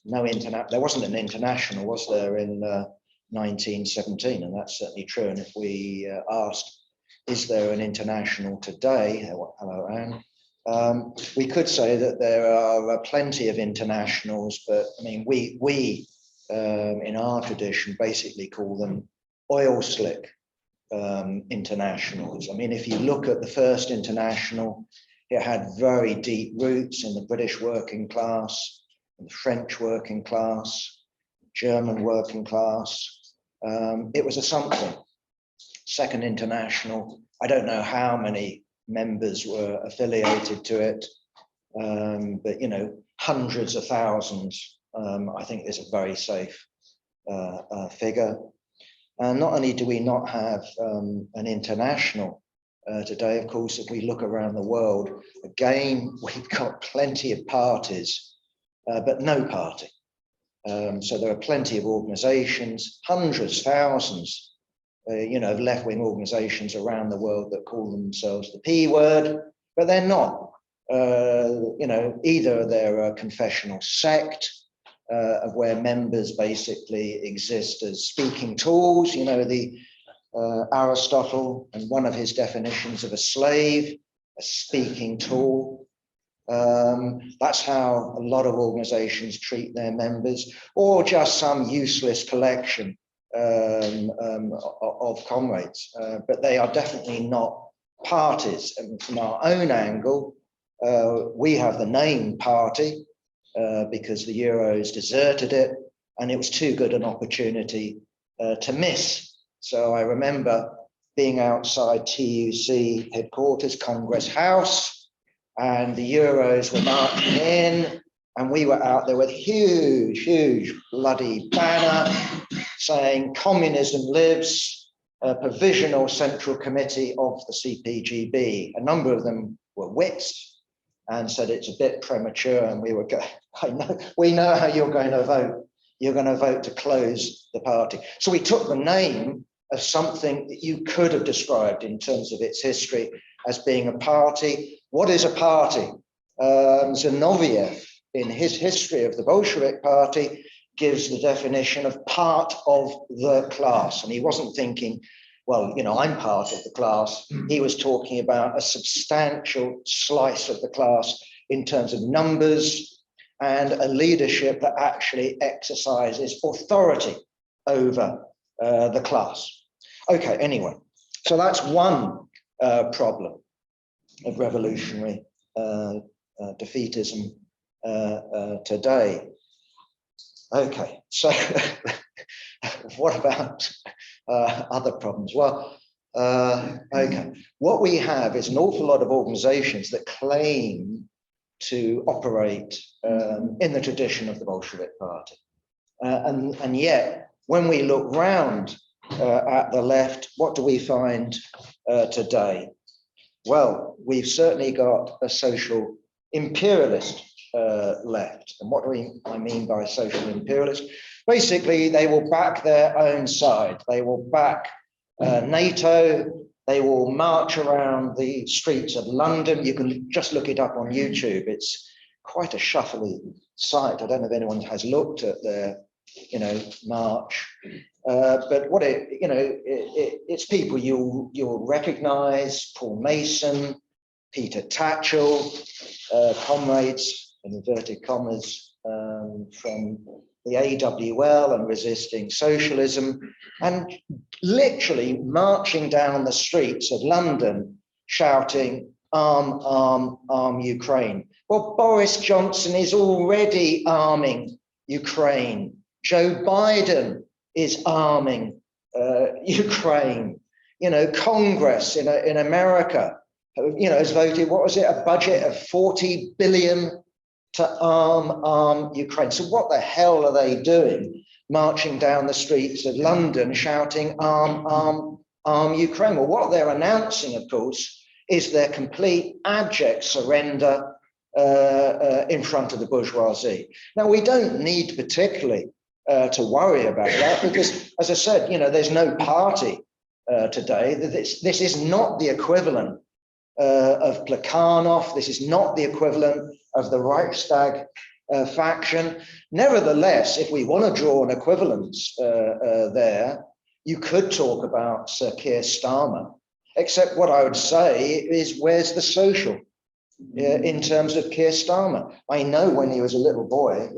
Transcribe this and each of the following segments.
there wasn't an international, was there, in 1917, and that's certainly true. And if we asked, is there an international today? Hello, Anne. We could say that there are plenty of internationals, but I mean, we in our tradition basically call them oil slick internationals. I mean, if you look at the first international, it had very deep roots in the British working class, in the French working class, German working class. It was a something. Second international, I don't know how many members were affiliated to it, but you know, hundreds of thousands. I think is a very safe figure. And not only do we not have an international today, of course, if we look around the world, again, we've got plenty of parties, but no party. So there are plenty of organizations, hundreds, thousands, you know, of left-wing organizations around the world that call themselves the P word, but they're not. You know, either they're a confessional sect, of where members basically exist as speaking tools. You know, the Aristotle, and one of his definitions of a slave, a speaking tool. That's how a lot of organizations treat their members, or just some useless collection of comrades, but they are definitely not parties. And from our own angle, we have the name party, because the Euros deserted it, and it was too good an opportunity to miss. So I remember being outside TUC headquarters, Congress House, and the Euros were marching in, and we were out there with huge, huge bloody banner saying communism lives, a provisional central committee of the CPGB. A number of them were wits and said it's a bit premature, and we were going, we know how you're going to vote. You're going to vote to close the party. So we took the name of something that you could have described in terms of its history as being a party. What is a party? Zinoviev, in his history of the Bolshevik Party, gives the definition of part of the class. And he wasn't thinking, well, you know, I'm part of the class. He was talking about a substantial slice of the class in terms of numbers, and a leadership that actually exercises authority over the class. Okay, anyway, so that's one problem of revolutionary defeatism today. Okay, so what about other problems? Well, okay, what we have is an awful lot of organizations that claim to operate in the tradition of the Bolshevik Party. And yet, when we look round at the left, what do we find today? Well, we've certainly got a social imperialist left. And what do I mean by social imperialist? Basically, they will back their own side. They will back NATO. They will march around the streets of London. You can just look it up on YouTube. It's quite a shuffly sight. I don't know if anyone has looked at their, you know, march. But what it's people you'll recognize: Paul Mason, Peter Tatchell, comrades in inverted commas from the AWL and resisting socialism, and literally marching down the streets of London shouting, arm, arm, arm Ukraine. Well, Boris Johnson is already arming Ukraine. Joe Biden is arming Ukraine. You know, Congress in America, you know, has voted, what was it, a budget of 40 billion to arm Ukraine. So what the hell are they doing, marching down the streets of London shouting arm Ukraine? Well, what they're announcing, of course, is their complete abject surrender in front of the bourgeoisie. Now, we don't need particularly to worry about that, because, as I said, you know, there's no party today. This is not the equivalent of Plekhanov. This is not the equivalent of the Reichstag faction. Nevertheless, if we want to draw an equivalence there, you could talk about Sir Keir Starmer, except what I would say is, where's the social in terms of Keir Starmer? I know when he was a little boy,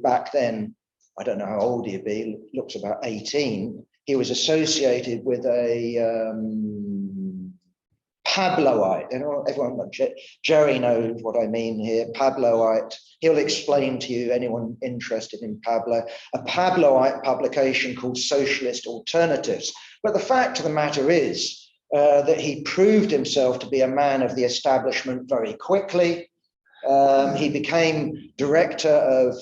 back then, I don't know how old he'd be, looks about 18, he was associated with a Pabloite. Everyone, Jerry knows what I mean here. Pabloite. He'll explain to you, anyone interested in Pablo, a Pabloite publication called Socialist Alternatives. But the fact of the matter is that he proved himself to be a man of the establishment very quickly. He became director of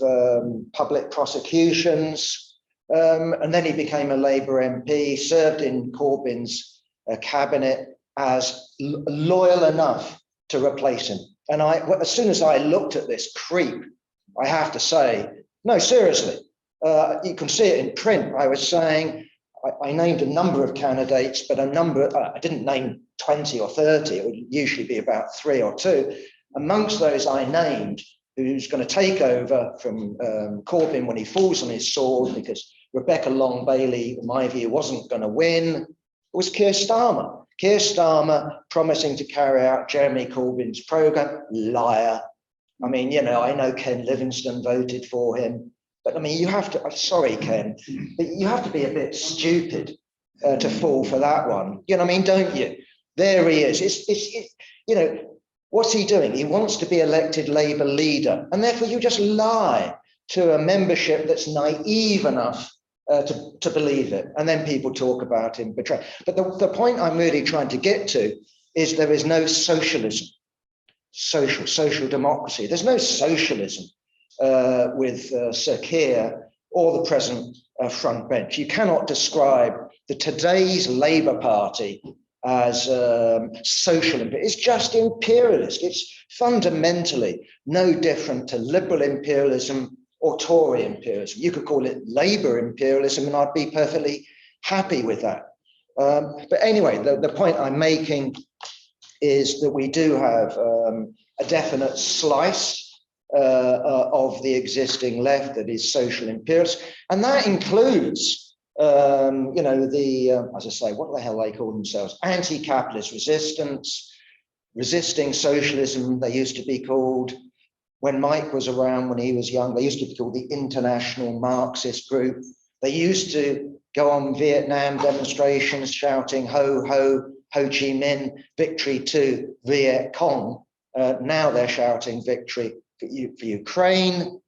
public prosecutions, and then he became a Labour MP, served in Corbyn's cabinet as loyal enough to replace him. And as soon as I looked at this creep, I have to say, no, seriously, you can see it in print. I was saying, I named a number of candidates, but I didn't name 20 or 30. It would usually be about 3 or 2. Amongst those I named, who's going to take over from Corbyn when he falls on his sword, because Rebecca Long Bailey, in my view, wasn't going to win, was Keir Starmer. Keir Starmer promising to carry out Jeremy Corbyn's programme, liar. I mean, I know Ken Livingstone voted for him, but I mean, you have to, I'm sorry, Ken, but you have to be a bit stupid to fall for that one. You know what I mean, don't you? There he is. What's he doing? He wants to be elected Labour leader, and therefore you just lie to a membership that's naive enough to believe it, and then people talk about him betrayal. But the point I'm really trying to get to is there is no socialism, social democracy. There's no socialism with Sir Keir or the present front bench. You cannot describe today's Labour Party as social. It's just imperialist. It's fundamentally no different to liberal imperialism or Tory imperialism. You could call it Labour imperialism, and I'd be perfectly happy with that. But anyway, the point I'm making is that we do have a definite slice of the existing left that is social imperialist, and that includes, as I say, what the hell they call themselves? Anti-capitalist resistance, resisting socialism. They used to be called, when Mike was around, when he was young, they used to be called the International Marxist Group. They used to go on Vietnam demonstrations shouting, ho, ho, Ho Chi Minh, victory to Viet Cong. Now they're shouting victory for Ukraine,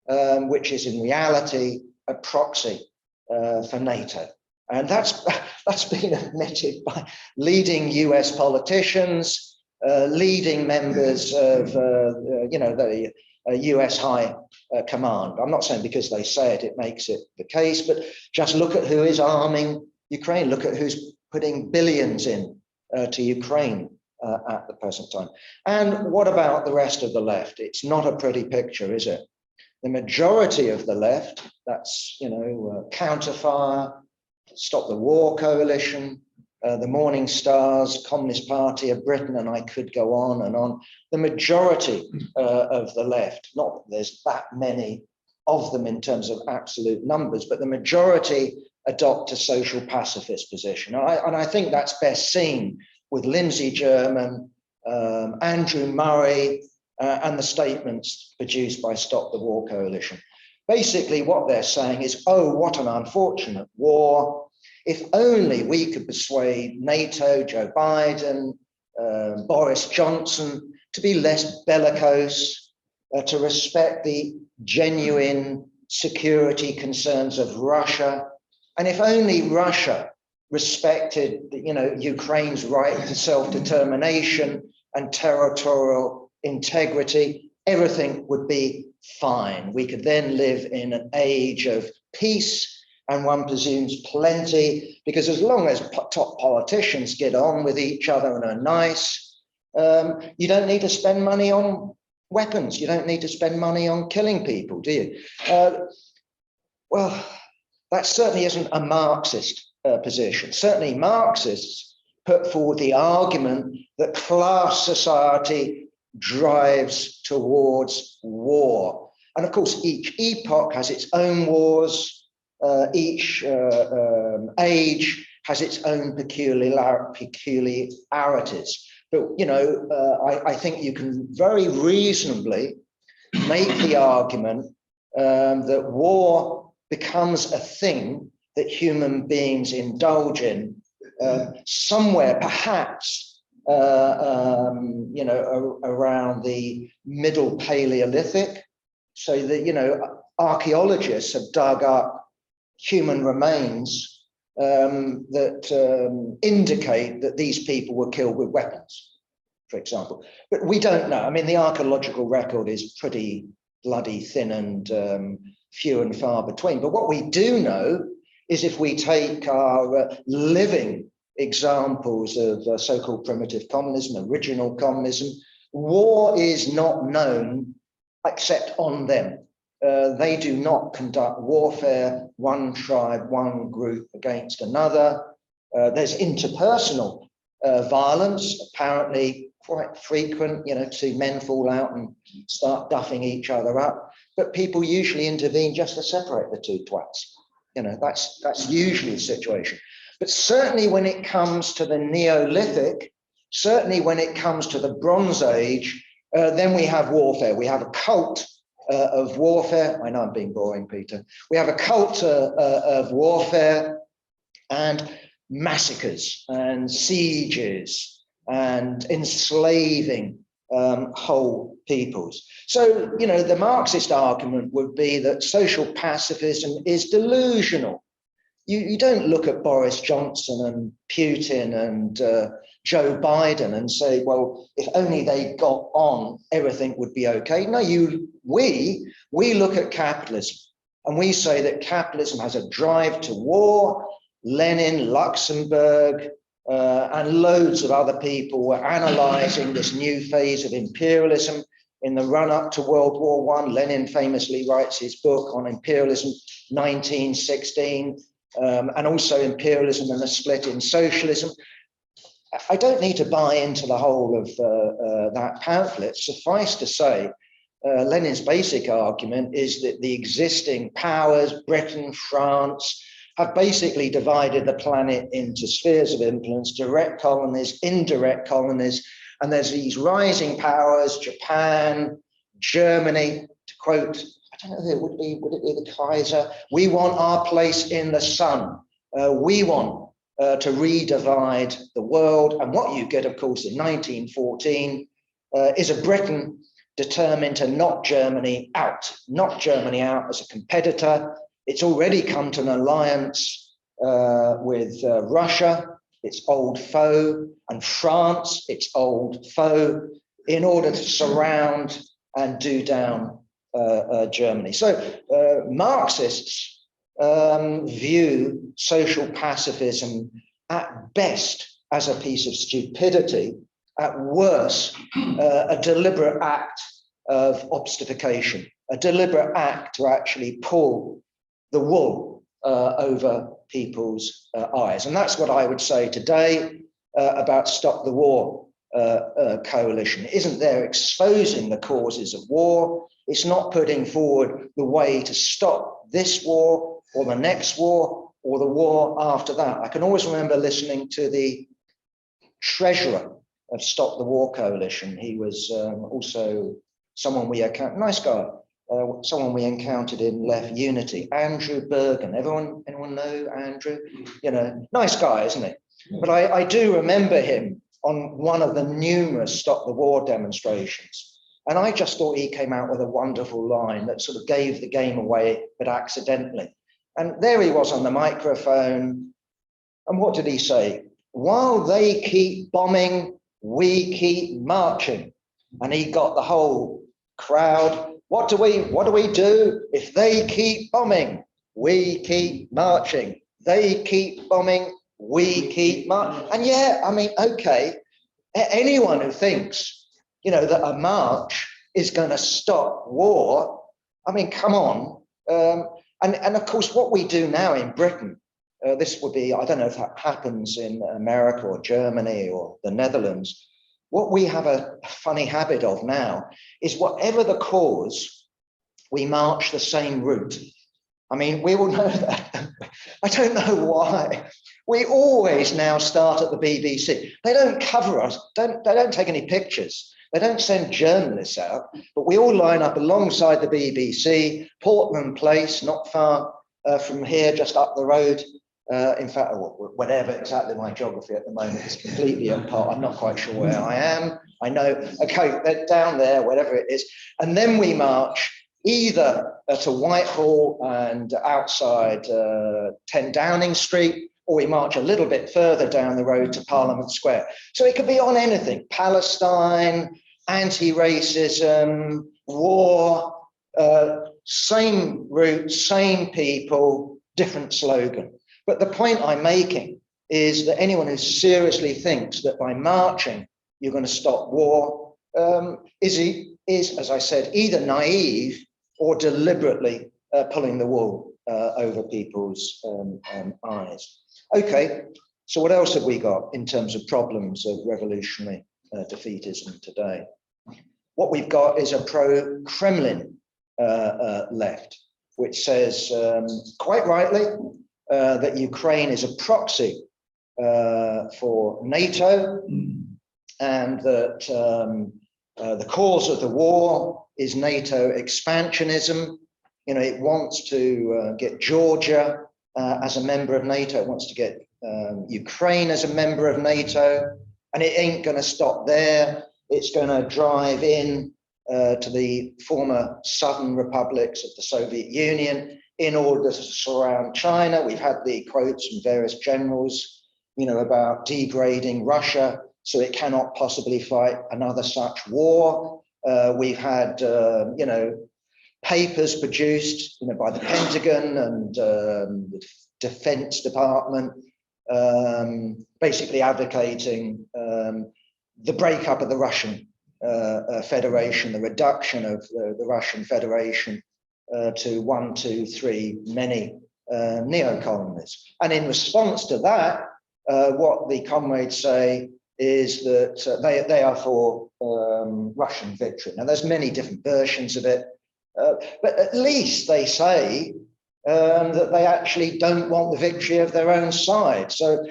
which is in reality a proxy for NATO. And that's been admitted by leading US politicians, leading members of the US High Command. I'm not saying because they say it makes it the case, but just look at who is arming Ukraine. Look at who's putting billions in to Ukraine at the present time. And what about the rest of the left? It's not a pretty picture, is it? The majority of the left, that's Counterfire, Stop the War Coalition, the Morning Stars, Communist Party of Britain, and I could go on and on. The majority of the left, not that there's that many of them in terms of absolute numbers, but the majority adopt a social pacifist position. And I think that's best seen with Lindsay German, Andrew Murray, and the statements produced by Stop the War Coalition. Basically, what they're saying is, oh, what an unfortunate war. If only we could persuade NATO, Joe Biden, Boris Johnson to be less bellicose, to respect the genuine security concerns of Russia. And if only Russia respected, Ukraine's right to self-determination and territorial integrity, everything would be fine. We could then live in an age of peace, and one presumes plenty, because as long as top politicians get on with each other and are nice, you don't need to spend money on weapons. You don't need to spend money on killing people, do you? Well, that certainly isn't a Marxist position. Certainly Marxists put forward the argument that class society drives towards war. And of course, each epoch has its own wars, each age has its own peculiarities. But, you know, I think you can very reasonably make the argument that war becomes a thing that human beings indulge in somewhere, perhaps, you know, around the middle Paleolithic, so that, you know, archaeologists have dug up human remains that indicate that these people were killed with weapons, for example. But we don't know. I mean, the archaeological record is pretty bloody thin and few and far between. But what we do know is, if we take our living examples of so-called primitive communism, original communism, war is not known except on them. They do not conduct warfare, one tribe, one group against another. There's interpersonal violence, apparently quite frequent, you know, two men fall out and start duffing each other up, but people usually intervene just to separate the two twats. You know, that's usually the situation. But certainly when it comes to the Neolithic, certainly when it comes to the Bronze Age, then we have warfare. We have a cult of warfare. I know I'm being boring, Peter. We have a cult of warfare and massacres and sieges and enslaving whole peoples. So, you know, the Marxist argument would be that social pacifism is delusional. You don't look at Boris Johnson and Putin and Joe Biden and say, well, if only they got on, everything would be okay. No, we look at capitalism and we say that capitalism has a drive to war. Lenin, Luxembourg, and loads of other people were analyzing this new phase of imperialism in the run-up to World War I. Lenin famously writes his book on imperialism, 1916, and also imperialism and the split in socialism. I don't need to buy into the whole of that pamphlet. Suffice to say, Lenin's basic argument is that the existing powers, Britain, France, have basically divided the planet into spheres of influence, direct colonies, indirect colonies, and there's these rising powers, Japan, Germany, to quote, I don't know who it would be the Kaiser? We want our place in the sun. We want to redivide the world. And what you get, of course, in 1914 is a Britain determined to knock Germany out as a competitor. It's already come to an alliance with Russia, its old foe, and France, its old foe, in order to surround and do down Germany. So Marxists view social pacifism at best as a piece of stupidity, at worst a deliberate act of obfuscation, a deliberate act to actually pull the wool over people's eyes. And that's what I would say today about Stop the War coalition. It isn't there exposing the causes of war. It's not putting forward the way to stop this war or the next war or the war after that. I can always remember listening to the treasurer of Stop the War coalition. He was also someone we encountered, nice guy, someone we encountered in Left Unity, Andrew Bergen. Anyone know Andrew? You know, nice guy, isn't he? But I do remember him on one of the numerous Stop the War demonstrations. And I just thought he came out with a wonderful line that sort of gave the game away, but accidentally. And there he was on the microphone. And what did he say? While they keep bombing, we keep marching. And he got the whole crowd. What do we do if they keep bombing? We keep marching. They keep bombing. We keep marching. And yeah, I mean, okay, anyone who thinks, you know, that a march is going to stop war, I mean, come on. And of course, what we do now in Britain, this would be, I don't know if that happens in America or Germany or the Netherlands. What we have a funny habit of now is whatever the cause, we march the same route. I mean, we all know that. I don't know why. We always now start at the BBC. They don't cover us, they don't take any pictures. They don't send journalists out, but we all line up alongside the BBC, Portman Place, not far from here, just up the road. In fact, whatever exactly my geography at the moment is completely apart. I'm not quite sure where I am. I know, okay, they're down there, whatever it is. And then we march either to Whitehall and outside 10 Downing Street, or we march a little bit further down the road to Parliament Square. So it could be on anything: Palestine, anti-racism, war, same route, same people, different slogan. But the point I'm making is that anyone who seriously thinks that by marching you're going to stop war is, as I said, either naive or deliberately pulling the wool over people's eyes. Okay, so what else have we got in terms of problems of revolutionary defeatism today? What we've got is a pro-Kremlin left, which says quite rightly that Ukraine is a proxy for NATO, and that the cause of the war is NATO expansionism. You know, it wants to get Georgia as a member of NATO. It wants to get Ukraine as a member of NATO, and it ain't going to stop there. It's going to drive in to the former southern republics of the Soviet Union in order to surround China. We've had the quotes from various generals, you know, about degrading Russia so it cannot possibly fight another such war. We've had, you know, papers produced, you know, by the Pentagon and the Defense Department, basically advocating the breakup of the Russian Federation, the reduction of the Russian Federation to 1, 2, 3, many neo-colonies. And in response to that, what the comrades say is that they are for Russian victory. Now, there's many different versions of it, but at least they say that they actually don't want the victory of their own side. So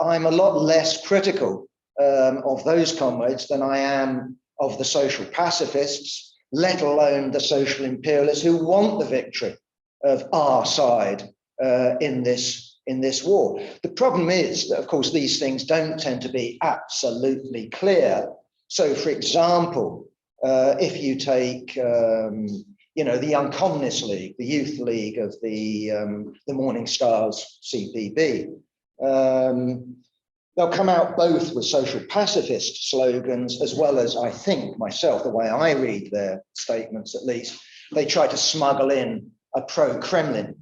I'm a lot less critical of those comrades than I am of the social pacifists, let alone the social imperialists who want the victory of our side in this war. The problem is that, of course, these things don't tend to be absolutely clear. So, for example, if you take, you know, the Young Communist League, the youth league of the Morning Stars CPB, they'll come out both with social pacifist slogans, as well as, I think myself, the way I read their statements at least, they try to smuggle in a pro-Kremlin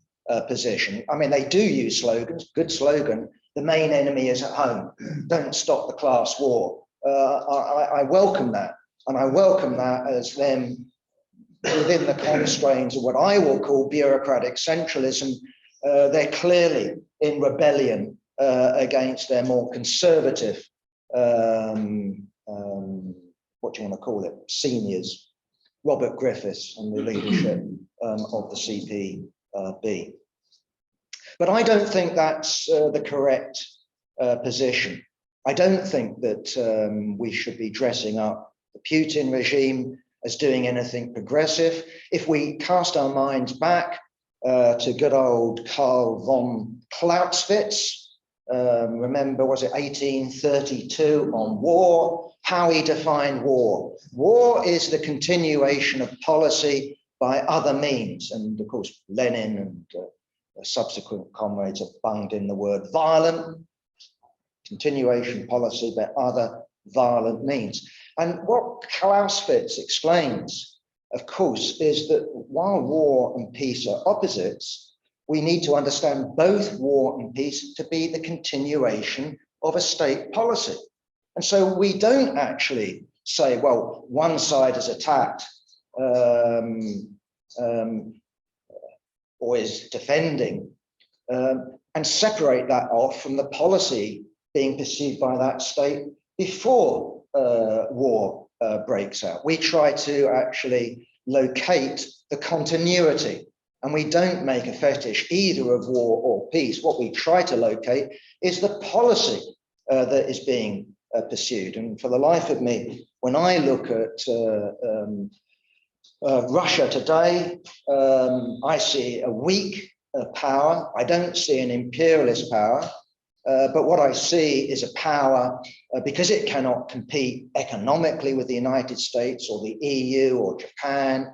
position. I mean, they do use slogans, good slogan, the main enemy is at home, don't stop the class war. I welcome that, and I welcome that as them within the constraints of what I will call bureaucratic centralism. They're clearly in rebellion against their more conservative, what do you want to call it, seniors, Robert Griffiths and the leadership of the CPB. But I don't think that's the correct position. I don't think that we should be dressing up the Putin regime as doing anything progressive. If we cast our minds back to good old Karl von Clausewitz, remember, was it 1832 on war, how he defined war. War is the continuation of policy by other means. And of course, Lenin and subsequent comrades have bunged in the word violent, continuation policy by other violent means. And what Clausewitz explains, of course, is that while war and peace are opposites, we need to understand both war and peace to be the continuation of a state policy. And so we don't actually say, well, one side is attacked or is defending, and separate that off from the policy being pursued by that state before war breaks out. We try to actually locate the continuity. And we don't make a fetish either of war or peace. What we try to locate is the policy that is being pursued. And for the life of me, when I look at Russia today, I see a weak power. I don't see an imperialist power. But what I see is a power, because it cannot compete economically with the United States or the EU or Japan,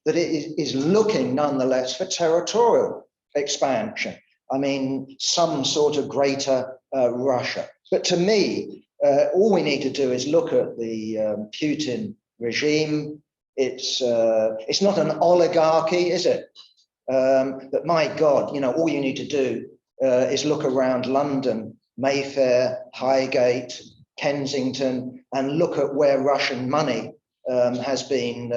that it is looking nonetheless for territorial expansion. I mean, some sort of greater Russia. But to me, all we need to do is look at the Putin regime. It's not an oligarchy, is it? But my God, you know, all you need to do is look around London, Mayfair, Highgate, Kensington, and look at where Russian money has been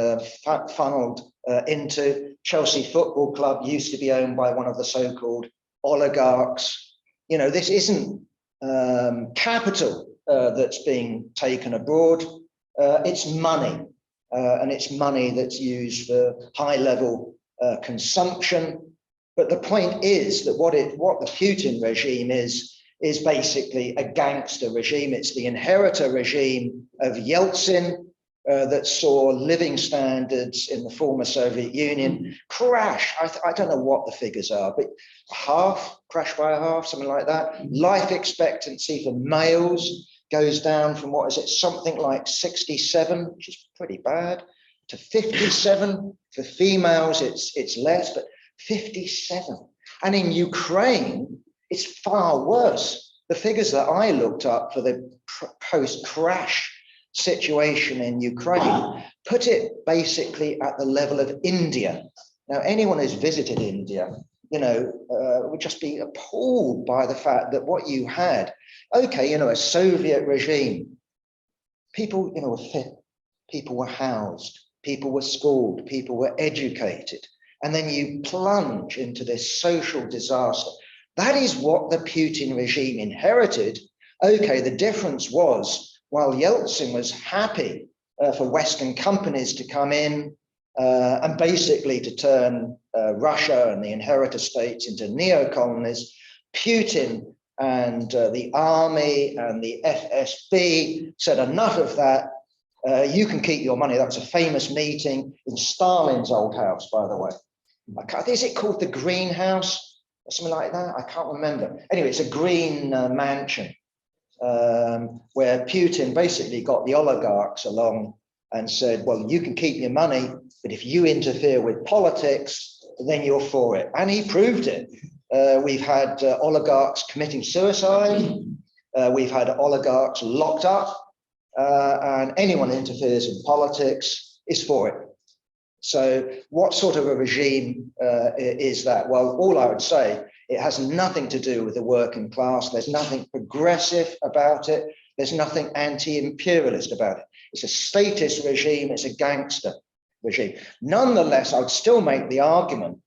funneled into. Chelsea Football Club used to be owned by one of the so-called oligarchs. You know, this isn't capital that's being taken abroad. It's money, and it's money that's used for high-level consumption. But the point is that what the Putin regime is basically a gangster regime. It's the inheritor regime of Yeltsin that saw living standards in the former Soviet Union crash. I don't know what the figures are, but crash by half, something like that. Life expectancy for males goes down from, what is it, something like 67, which is pretty bad, to 57. For females, it's less, but 57. And in Ukraine, it's far worse. The figures that I looked up for the post-crash situation in Ukraine put it basically at the level of India. Now, anyone who's visited India, you know, would just be appalled by the fact that what you had, okay, you know, a Soviet regime, people, you know, were fit, people were housed, people were schooled, people were educated. And then you plunge into this social disaster. That is what the Putin regime inherited. Okay, the difference was, while Yeltsin was happy for Western companies to come in and basically to turn Russia and the inheritor states into neo-colonies, Putin and the army and the FSB said, enough of that. You can keep your money. That was a famous meeting in Stalin's old house, by the way. Is it called the Greenhouse or something like that? I can't remember. Anyway, it's a green mansion where Putin basically got the oligarchs along and said, well, you can keep your money, but if you interfere with politics, then you're for it. And he proved it. We've had oligarchs committing suicide. We've had oligarchs locked up, and anyone who interferes in politics is for it. So what sort of a regime is that? Well, all I would say, it has nothing to do with the working class. There's nothing progressive about it. There's nothing anti-imperialist about it. It's a statist regime. It's a gangster regime. Nonetheless, I would still make the argument,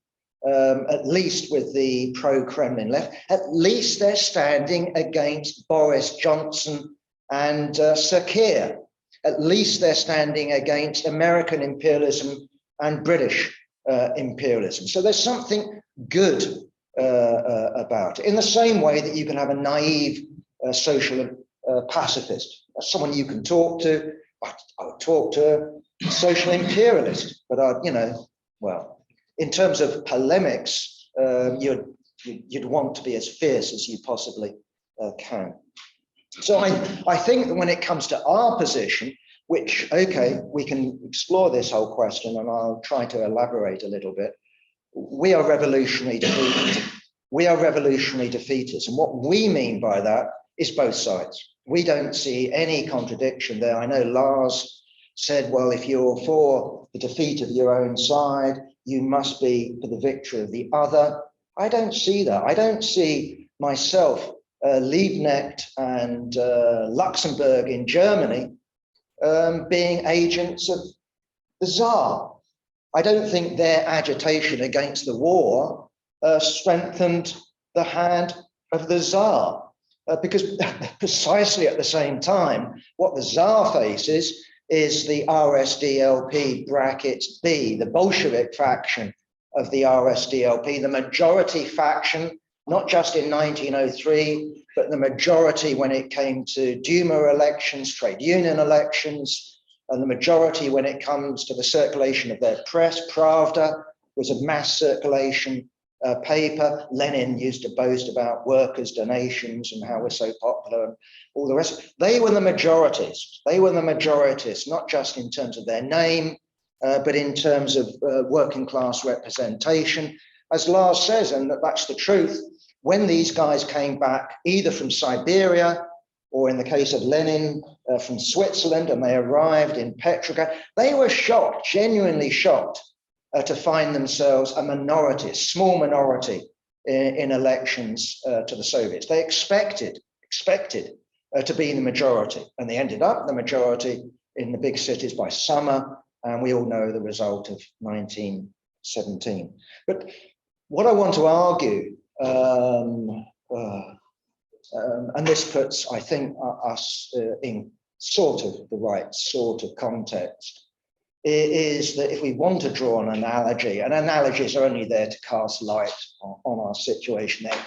at least with the pro-Kremlin left, at least they're standing against Boris Johnson and Sir Keir. At least they're standing against American imperialism and British imperialism. So there's something good about it. In the same way that you can have a naive social pacifist, someone you can talk to. I would talk to a social imperialist, but you know, well, in terms of polemics, you'd want to be as fierce as you possibly can. So I think that when it comes to our position, which, okay, we can explore this whole question and I'll try to elaborate a little bit. We are revolutionary defeatists. We are revolutionary defeatists. And what we mean by that is both sides. We don't see any contradiction there. I know Lars said, well, if you're for the defeat of your own side, you must be for the victory of the other. I don't see that. I don't see myself, Liebknecht and Luxembourg in Germany being agents of the Tsar. I don't think their agitation against the war strengthened the hand of the Tsar, because precisely at the same time, what the Tsar faces is the RSDLP brackets B, the Bolshevik faction of the RSDLP, the majority faction, not just in 1903, but the majority when it came to Duma elections, trade union elections, and the majority when it comes to the circulation of their press. Pravda was a mass circulation paper. Lenin used to boast about workers' donations and how we're so popular and all the rest. They were the majorities. They were the majorities, not just in terms of their name, but in terms of working class representation. As Lars says, and that's the truth, when these guys came back either from Siberia or in the case of Lenin from Switzerland, and they arrived in Petrograd, they were shocked, genuinely shocked, to find themselves a minority, a small minority in elections to the Soviets. They expected to be in the majority, and they ended up the majority in the big cities by summer, and we all know the result of 1917. But what I want to argue, and this puts, I think, us in sort of the right sort of context, is that if we want to draw an analogy, and analogies are only there to cast light on our situation there,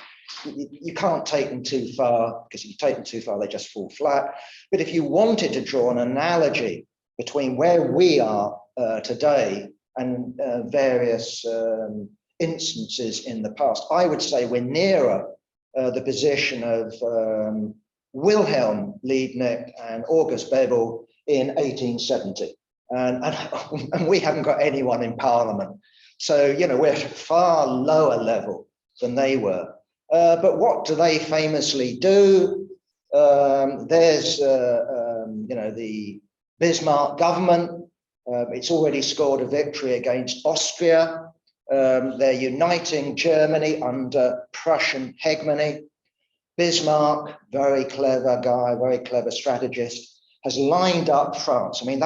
you can't take them too far, because if you take them too far, they just fall flat. But if you wanted to draw an analogy between where we are today and various instances in the past, I would say we're nearer the position of Wilhelm Liebknecht and August Bebel in 1870. And we haven't got anyone in Parliament. So, you know, we're at a far lower level than they were. But what do they famously do? There's, you know, the Bismarck government. It's already scored a victory against Austria. They're uniting Germany under Prussian hegemony. Bismarck, very clever guy, very clever strategist, has lined up France. I mean,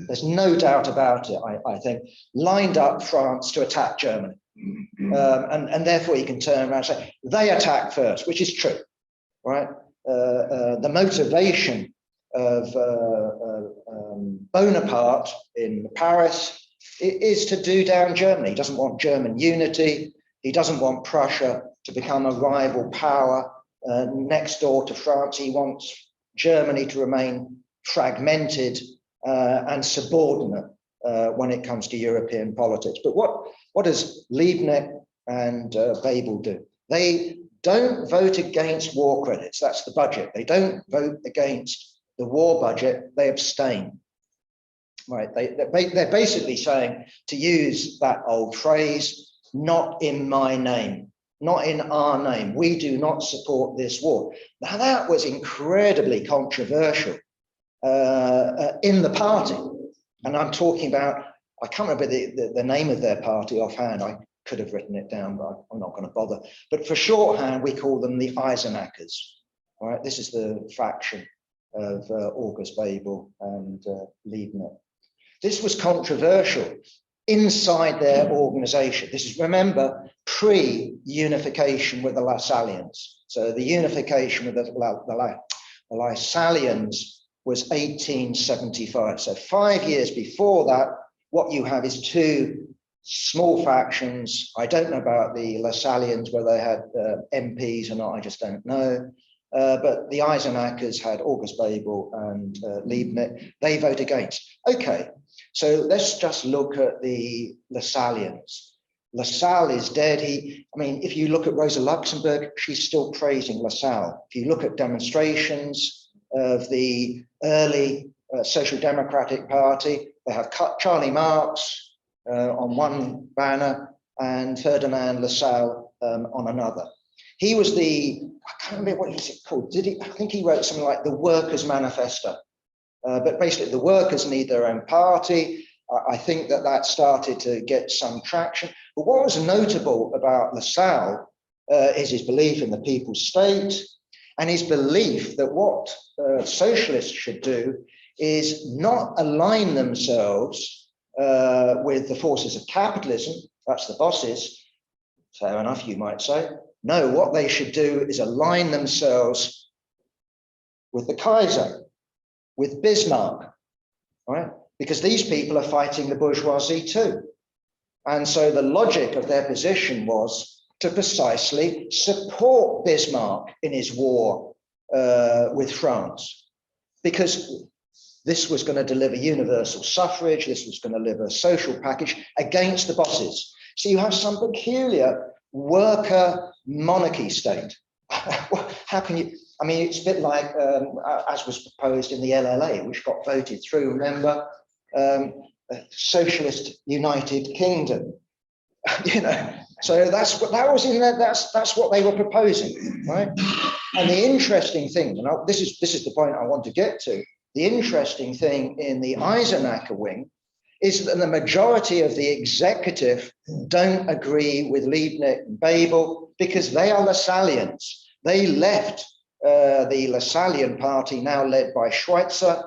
there's no doubt about it, I think, lined up France to attack Germany. And therefore you can turn around and say, they attack first, which is true, right? The motivation of Bonaparte in Paris is to do down Germany. He doesn't want German unity. He doesn't want Prussia to become a rival power next door to France. He wants Germany to remain fragmented and subordinate when it comes to European politics. But what does Liebknecht and Bebel do? They don't vote against war credits. That's the budget. They don't vote against the war budget. They abstain. Right? They're basically saying, to use that old phrase, not in my name, not in our name. We do not support this war. Now that was incredibly controversial in the party. And I'm talking about, I can't remember the name of their party offhand. I could have written it down, but I'm not going to bother. But for shorthand, we call them the Eisenachers. All right, this is the faction of August Bebel and Liebknecht. This was controversial inside their organization. This is, remember, pre-unification with the Lasallians. So the unification with the Lasallians was 1875. So 5 years before that, what you have is two small factions. I don't know about the Lasallians, whether they had MPs or not, I just don't know. But the Eisenachers had August Bebel and Liebknecht. They vote against. Okay, so let's just look at the Lasallians. Lasalle is dead. I mean, if you look at Rosa Luxemburg, she's still praising Lasalle. If you look at demonstrations of the early Social Democratic Party, they have Charlie Marx on one banner and Ferdinand Lassalle on another. He was I can't remember what is it called. I think he wrote something like the Workers' Manifesto. But basically the workers need their own party. I think that started to get some traction. But what was notable about Lassalle is his belief in the people's state and his belief that what socialists should do is not align themselves with the forces of capitalism, that's the bosses, fair enough, you might say. No, what they should do is align themselves with the Kaiser, with Bismarck, right? Because these people are fighting the bourgeoisie too. And so the logic of their position was to precisely support Bismarck in his war with France, because this was going to deliver universal suffrage, this was going to deliver a social package against the bosses. So you have some peculiar worker monarchy state. How can you, I mean, it's a bit like, as was proposed in the LLA, which got voted through, remember, Socialist United Kingdom, you know. So that's what that was in there. That's what they were proposing, right? And the interesting thing, and this is the point I want to get to. The interesting thing in the Eisenacher wing is that the majority of the executive don't agree with Liebknecht and Bebel because they are Lassallians. They left the Lassallian party, now led by Schweitzer,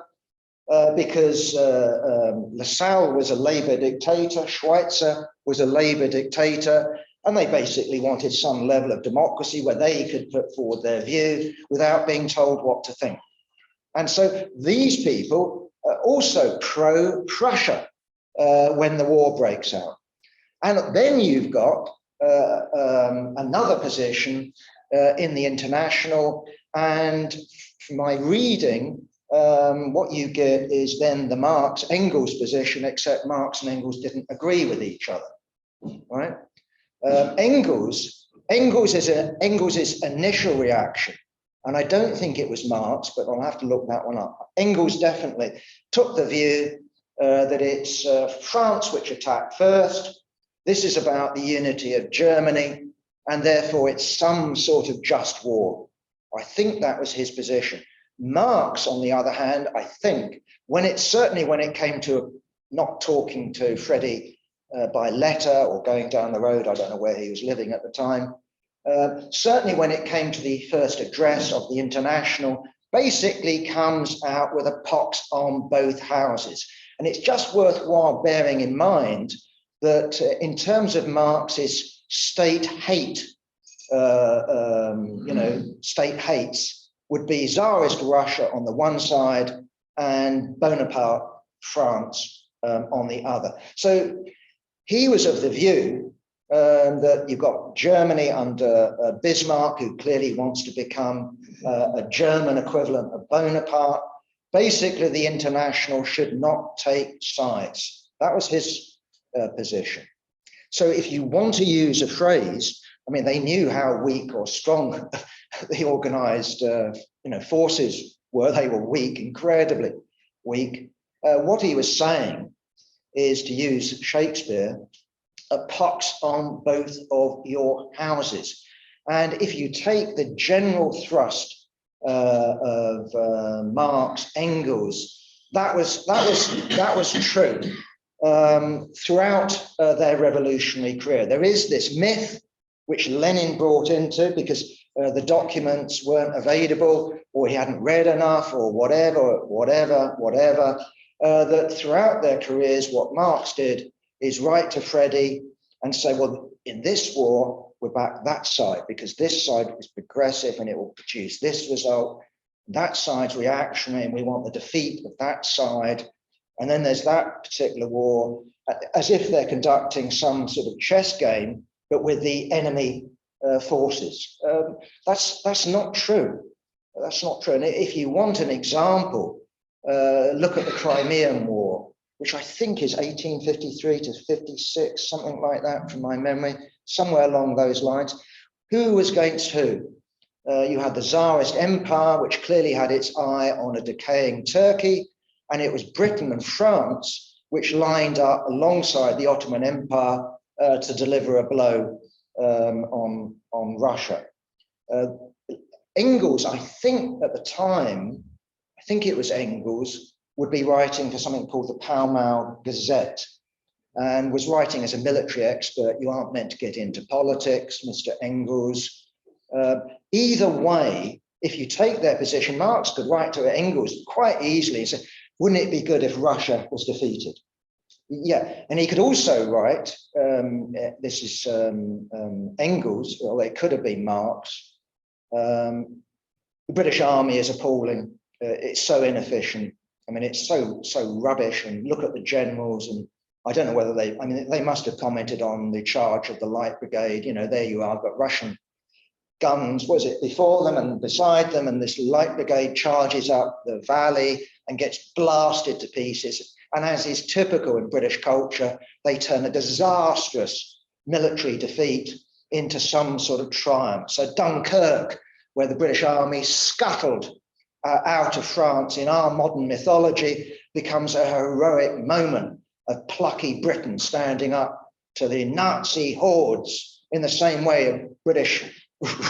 because Lassalle was a Labour dictator, Schweitzer was a Labour dictator, and they basically wanted some level of democracy where they could put forward their view without being told what to think. And so these people are also pro-Prussia when the war breaks out. And then you've got another position in the International, and from my reading, what you get is then the Marx-Engels position, except Marx and Engels didn't agree with each other, right? Engels' initial reaction, and I don't think it was Marx, but I'll have to look that one up. Engels definitely took the view that it's France which attacked first. This is about the unity of Germany, and therefore it's some sort of just war. I think that was his position. Marx, on the other hand, I think, certainly when it came to not talking to Freddie by letter or going down the road, I don't know where he was living at the time, certainly when it came to the first address of the International, basically comes out with a pox on both houses. And it's just worthwhile bearing in mind that in terms of Marx's state hate, state hates would be Tsarist Russia on the one side and Bonaparte, France on the other. So he was of the view that you've got Germany under Bismarck, who clearly wants to become a German equivalent of Bonaparte. Basically, the International should not take sides. That was his position. So if you want to use a phrase, I mean, they knew how weak or strong the organized forces were. They were weak, incredibly weak. What he was saying is, to use Shakespeare, a pox on both of your houses. And if you take the general thrust of Marx, Engels, that was true throughout their revolutionary career. There is this myth which Lenin brought into because the documents weren't available, or he hadn't read enough, or whatever, that throughout their careers, what Marx did is write to Freddie and say, well, in this war, we're back that side because this side is progressive and it will produce this result. That side's reactionary and we want the defeat of that side. And then there's that particular war, as if they're conducting some sort of chess game, but with the enemy forces. That's not true. That's not true. And if you want an example, look at the Crimean War, which I think is 1853 to 56, something like that from my memory, somewhere along those lines. Who was against who? You had the Tsarist Empire, which clearly had its eye on a decaying Turkey, and it was Britain and France which lined up alongside the Ottoman Empire to deliver a blow on Russia. Engels, I think at the time, I think it was Engels, would be writing for something called the Pall Mall Gazette, and was writing as a military expert. You aren't meant to get into politics, Mr. Engels. Either way, if you take their position, Marx could write to Engels quite easily and say, wouldn't it be good if Russia was defeated? Yeah, and he could also write, this is Engels, well, it could have been Marx, the British Army is appalling, it's so inefficient, I mean, it's so rubbish. And look at the generals, and I don't know whether they must have commented on the charge of the Light Brigade. You know, there you are, got Russian guns, was it, before them and beside them, and this Light Brigade charges up the valley and gets blasted to pieces. And as is typical in British culture, they turn a disastrous military defeat into some sort of triumph. So Dunkirk, where the British army scuttled out of France in our modern mythology, becomes a heroic moment of plucky Britain standing up to the Nazi hordes in the same way a British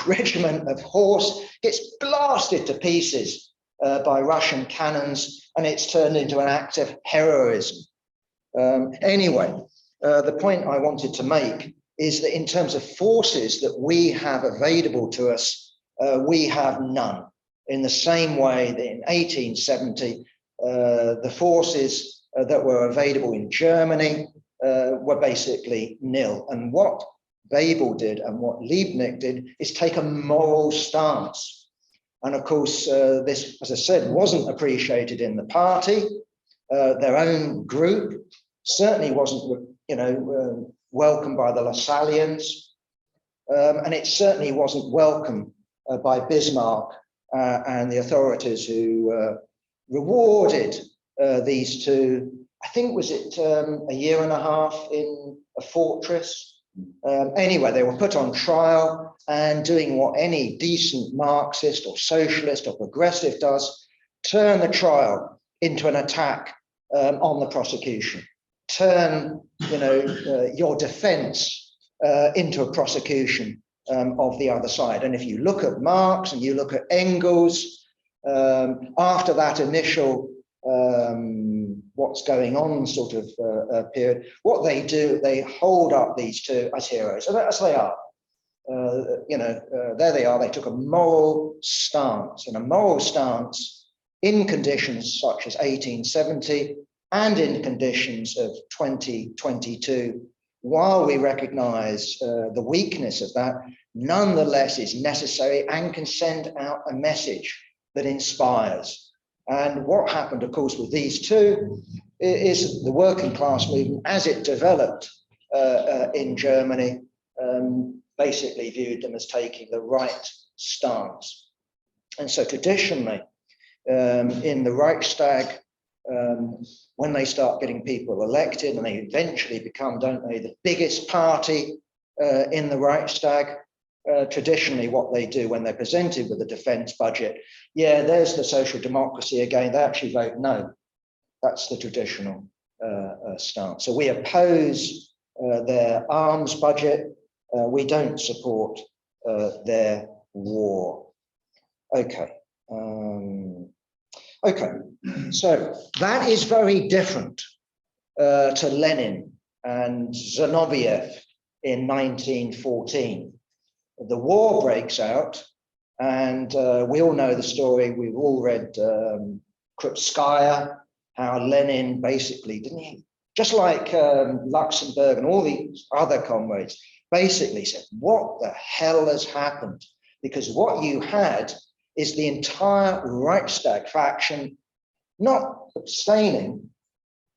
regiment of horse gets blasted to pieces by Russian cannons, and it's turned into an act of heroism. Anyway, the point I wanted to make is that in terms of forces that we have available to us, we have none. In the same way that in 1870, the forces that were available in Germany were basically nil. And what Bebel did and what Liebknecht did is take a moral stance. And of course, this, as I said, wasn't appreciated in the party. Their own group certainly wasn't, welcomed by the Lasallians. And it certainly wasn't welcomed by Bismarck and the authorities who rewarded these two, I think, was it a year and a half in a fortress? Anyway, they were put on trial and doing what any decent Marxist or socialist or progressive does, turn the trial into an attack on the prosecution. Turn, your defense into a prosecution of the other side. And if you look at Marx and you look at Engels, after that initial what's going on sort of period, what they do, they hold up these two as heroes, as they are. There they are. They took a moral stance, and a moral stance in conditions such as 1870 and in conditions of 2022, while we recognize the weakness of that, nonetheless is necessary and can send out a message that inspires. And what happened, of course, with these two is the working class movement, as it developed in Germany, basically viewed them as taking the right stance. And so traditionally, in the Reichstag, when they start getting people elected, and they eventually become, don't they, the biggest party in the Reichstag, traditionally what they do when they're presented with a defense budget, yeah, there's the social democracy again, they actually vote no. That's the traditional stance. So we oppose their arms budget. We don't support their war. Okay. Okay, so that is very different to Lenin and Zinoviev in 1914. The war breaks out, and we all know the story. We've all read Krupskaya, how Lenin basically, didn't he? Just like Luxembourg and all these other comrades, basically said, what the hell has happened? Because what you had is the entire Reichstag faction not abstaining,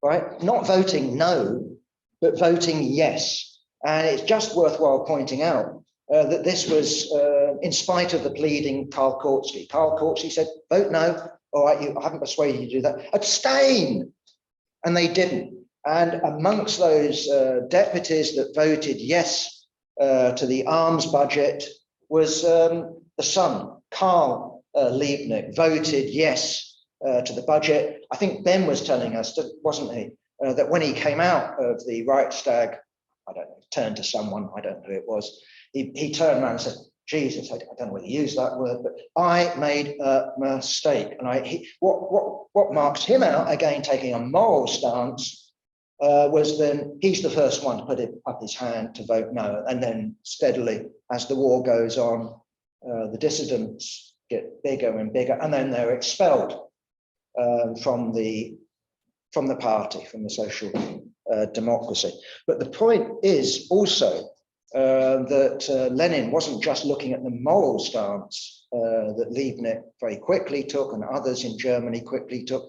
right? Not voting no, but voting yes. And it's just worthwhile pointing out that this was in spite of the pleading Karl Kautsky. Karl Kautsky said, vote no. All right, I haven't persuaded you to do that. Abstain. And they didn't. And amongst those deputies that voted yes to the arms budget was the son, Karl Liebknecht, voted yes to the budget. I think Ben was telling us, wasn't he, that when he came out of the Reichstag, I don't know, turned to someone, I don't know who it was, he turned around and said, Jesus, I don't know whether he used that word, but I made a mistake. And what marks him out, again, taking a moral stance, was then he's the first one to put up his hand to vote no. And then steadily, as the war goes on, the dissidents get bigger and bigger, and then they're expelled from the party, from the social democracy. But the point is also that Lenin wasn't just looking at the moral stance that Liebknecht very quickly took and others in Germany quickly took.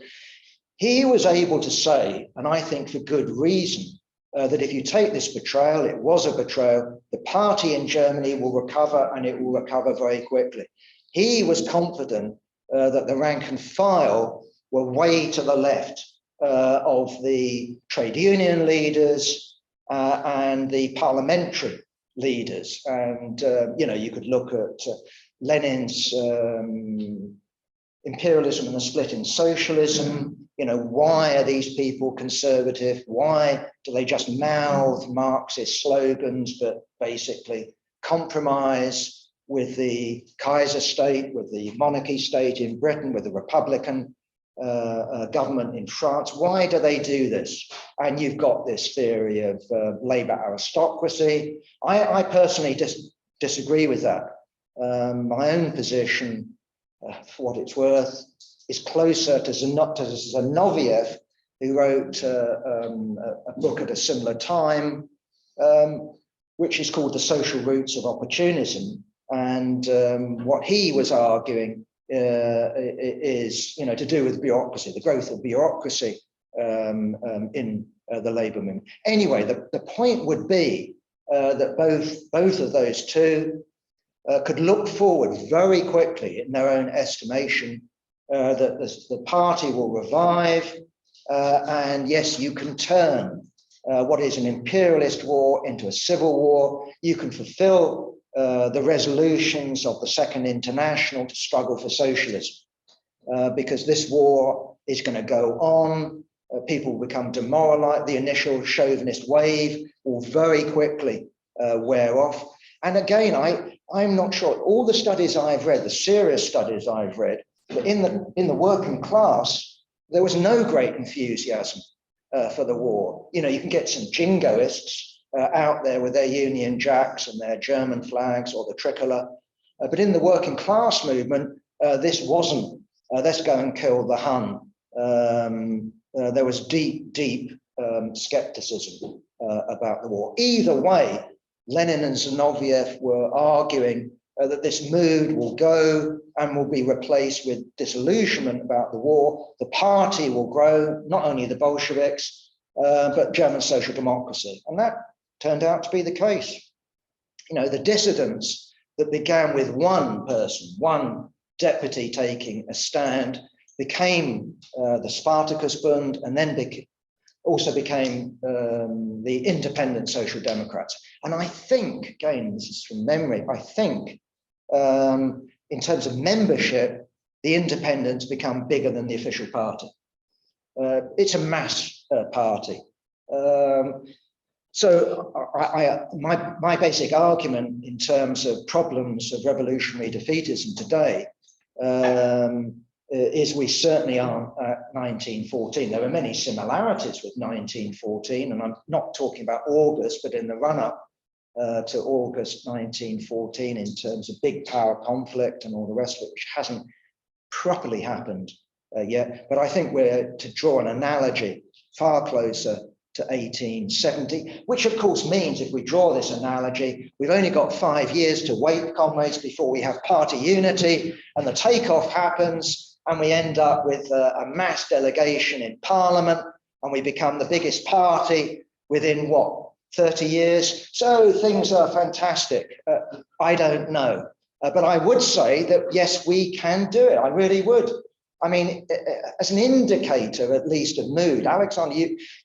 he was able to say, and I think for good reason, that if you take this betrayal, it was a betrayal, the party in Germany will recover, and it will recover very quickly. He was confident that the rank and file were way to the left of the trade union leaders and the parliamentary leaders. And, you could look at Lenin's imperialism and the split in socialism. Why are these people conservative? Why do they just mouth Marxist slogans, but basically compromise with the Kaiser state, with the monarchy state in Britain, with the Republican government in France? Why do they do this? And you've got this theory of Labour aristocracy. I personally disagree with that. My own position, for what it's worth, is closer to Zinoviev, who wrote a book at a similar time, which is called The Social Roots of Opportunism. And what he was arguing is, to do with bureaucracy, the growth of bureaucracy in the Labour movement. Anyway, the point would be that both of those two could look forward very quickly in their own estimation that the party will revive, and yes, you can turn what is an imperialist war into a civil war. You can fulfill the resolutions of the Second International to struggle for socialism, because this war is going to go on. People will become demoralized. The initial chauvinist wave will very quickly wear off. And again, I'm not sure. All the studies I've read, the serious studies I've read, in the working class, there was no great enthusiasm for the war. You can get some jingoists out there with their Union Jacks and their German flags or the tricolour. But in the working class movement, this wasn't, let's go and kill the Hun. There was deep skepticism about the war. Either way, Lenin and Zinoviev were arguing that this mood will go and will be replaced with disillusionment about the war. The party will grow, not only the Bolsheviks, but German social democracy. And that turned out to be the case. The dissidents that began with one person, one deputy taking a stand, became the Spartacusbund, and then also became the independent Social Democrats. And I think, again, this is from memory, I think in terms of membership, the independents become bigger than the official party. It's a mass party. So my basic argument in terms of problems of revolutionary defeatism today is we certainly aren't at 1914. There are many similarities with 1914, and I'm not talking about August, but in the run-up to August 1914 in terms of big power conflict and all the rest of it, which hasn't properly happened yet. But I think we're to draw an analogy far closer to 1870, which of course means, if we draw this analogy, we've only got 5 years to wait, comrades, before we have party unity and the takeoff happens, and we end up with a mass delegation in Parliament, and we become the biggest party within, what, 30 years? So things are fantastic. I don't know. But I would say that, yes, we can do it. I really would. I mean, as an indicator, at least, of mood, Alexander,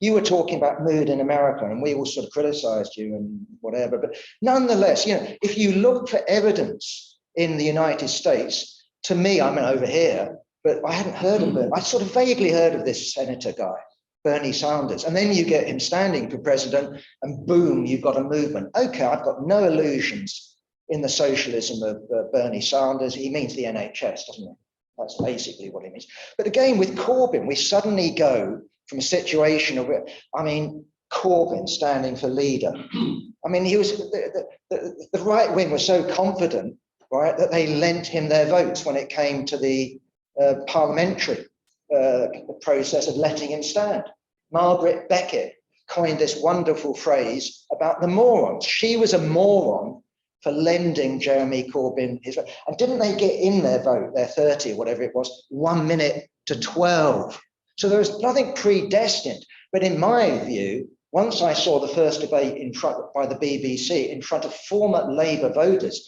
you were talking about mood in America, and we all sort of criticized you and whatever. But nonetheless, if you look for evidence in the United States, to me, I mean, over here, but I hadn't heard of it. I sort of vaguely heard of this senator guy, Bernie Sanders. And then you get him standing for president, and boom, you've got a movement. Okay, I've got no illusions in the socialism of Bernie Sanders. He means the NHS, doesn't he? That's basically what it means. But again, with Corbyn, we suddenly go from a situation of, I mean, Corbyn standing for leader. I mean, he was the right wing was so confident, right, that they lent him their votes when it came to the parliamentary process of letting him stand. Margaret Beckett coined this wonderful phrase about the morons. She was a moron for lending Jeremy Corbyn his vote. And didn't they get in their vote, their 30 or whatever it was, 1 minute to 12? So there was nothing predestined. But in my view, once I saw the first debate by the BBC in front of former Labour voters,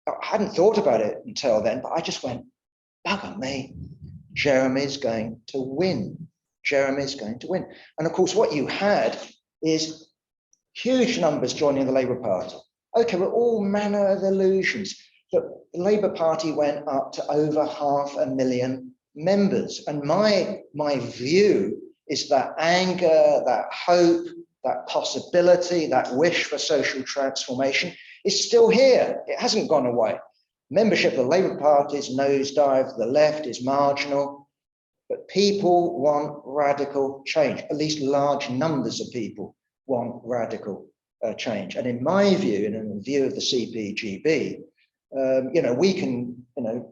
I hadn't thought about it until then, but I just went, bugger me, Jeremy's going to win. Jeremy's going to win. And of course, what you had is huge numbers joining the Labour Party. Okay, we're all manner of illusions. But the Labour Party went up to over 500,000 members. And my view is that anger, that hope, that possibility, that wish for social transformation is still here. It hasn't gone away. Membership of the Labour Party is nosedive, the left is marginal, but people want radical change. At least large numbers of people want radical change. And in my view, and in the view of the CPGB, we can,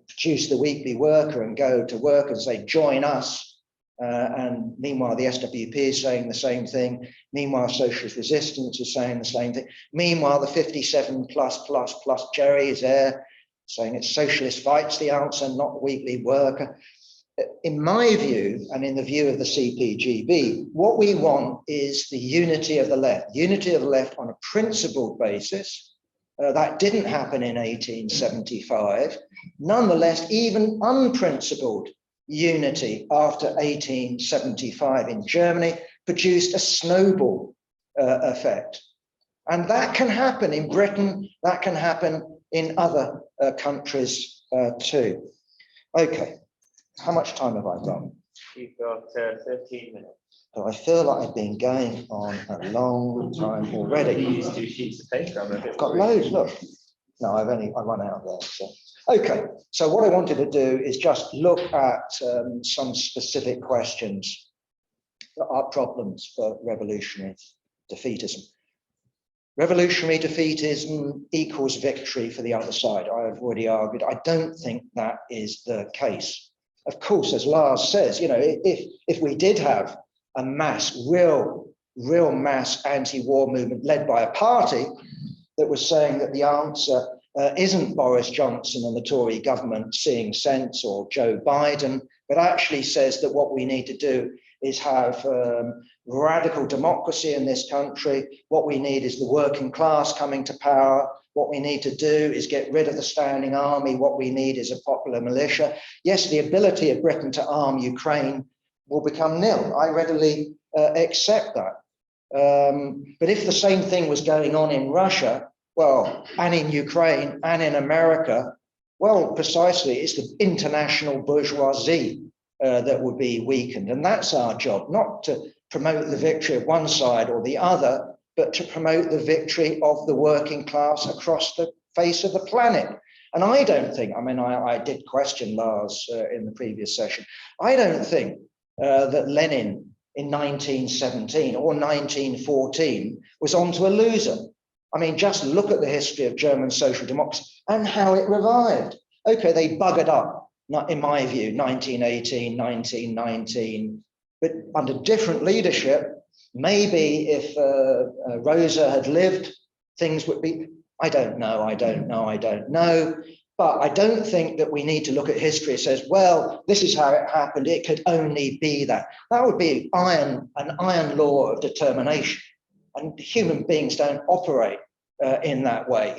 produce the weekly worker and go to work and say, join us. And meanwhile, the SWP is saying the same thing. Meanwhile, Socialist Resistance is saying the same thing. Meanwhile, the 57 plus Jerry is there saying it's socialist fights the answer, not the weekly worker. In my view, and in the view of the CPGB, what we want is the unity of the left on a principled basis. That didn't happen in 1875. Nonetheless, even unprincipled unity after 1875 in Germany produced a snowball effect. And that can happen in Britain, that can happen in other countries too. Okay, how much time have I got? You've got 13 minutes. So I feel like I've been going on a long time already. You used 2 sheets of paper. I've got loads, look. No, I run out there. So. Okay, so what I wanted to do is just look at some specific questions that are problems for revolutionary defeatism. Revolutionary defeatism equals victory for the other side. I have already argued. I don't think that is the case. Of course, as Lars says, if we did have a real mass anti-war movement led by a party that was saying that the answer isn't Boris Johnson and the Tory government seeing sense or Joe Biden, but actually says that what we need to do is have radical democracy in this country. What we need is the working class coming to power. What we need to do is get rid of the standing army. What we need is a popular militia. Yes, the ability of Britain to arm Ukraine will become nil. I readily accept that. But if the same thing was going on in Russia, well, and in Ukraine and in America, well, precisely, it's the international bourgeoisie that would be weakened. And that's our job, not to promote the victory of one side or the other, but to promote the victory of the working class across the face of the planet. And I don't think, I did question Lars in the previous session, I don't think that Lenin in 1917 or 1914 was onto a loser. Just look at the history of German social democracy and how it revived. Okay, they buggered up, not in my view, 1918, 1919, but under different leadership, maybe if Rosa had lived, things would be, I don't know. But I don't think that we need to look at history and says, well, this is how it happened. It could only be that. That would be an iron law of determination. And human beings don't operate in that way.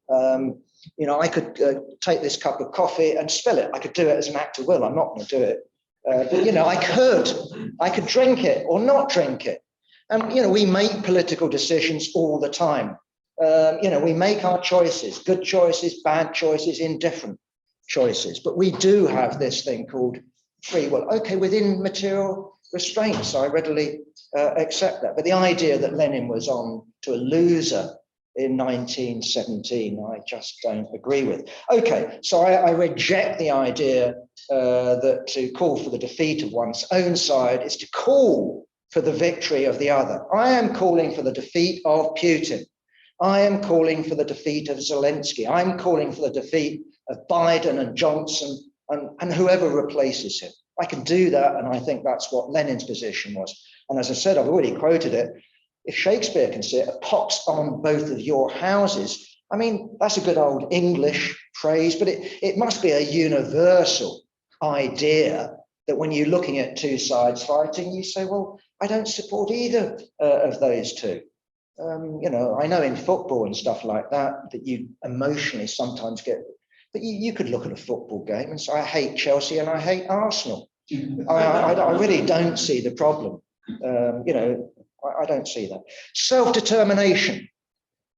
I could take this cup of coffee and spill it. I could do it as an act of will. I'm not going to do it. But, I could drink it or not drink it. And, we make political decisions all the time. We make our choices, good choices, bad choices, indifferent choices. But we do have this thing called free will. Okay, within material restraints, I readily accept that. But the idea that Lenin was on to a loser in 1917, I just don't agree with. Okay, so I reject the idea that to call for the defeat of one's own side is to call for the victory of the other. I am calling for the defeat of Putin. I am calling for the defeat of Zelensky. I'm calling for the defeat of Biden and Johnson and whoever replaces him. I can do that, and I think that's what Lenin's position was. And as I said, I've already quoted it. If Shakespeare can say a pox on both of your houses, that's a good old English phrase, but it must be a universal idea that when you're looking at two sides fighting, you say, well, I don't support either of those two. You know, I know in football and stuff like that, that you emotionally sometimes get, but you could look at a football game and say, I hate Chelsea and I hate Arsenal. I really don't see the problem. You know, I don't see that. Self-determination.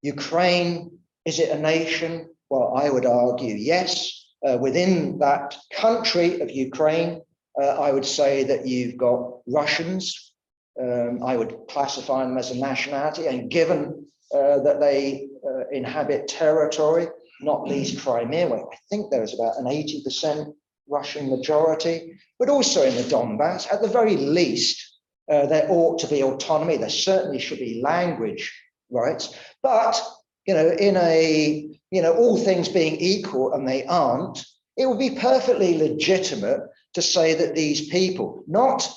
Ukraine, is it a nation? Well, I would argue yes. Within that country of Ukraine, I would say that you've got Russians. I would classify them as a nationality, and given that they inhabit territory, not least Crimea, where I think there is about an 80% Russian majority, but also in the Donbass, at the very least, there ought to be autonomy. There certainly should be language rights, but you know, in a, you know, all things being equal, and they aren't, it would be perfectly legitimate to say that these people, not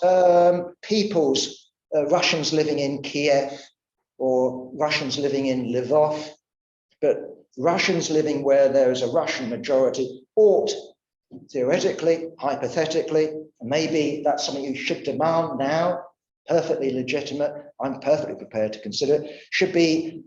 Russians living in Kiev or Russians living in Lvov, but Russians living where there is a Russian majority, ought theoretically, hypothetically, maybe that's something you should demand now, perfectly legitimate, I'm perfectly prepared to consider it, should be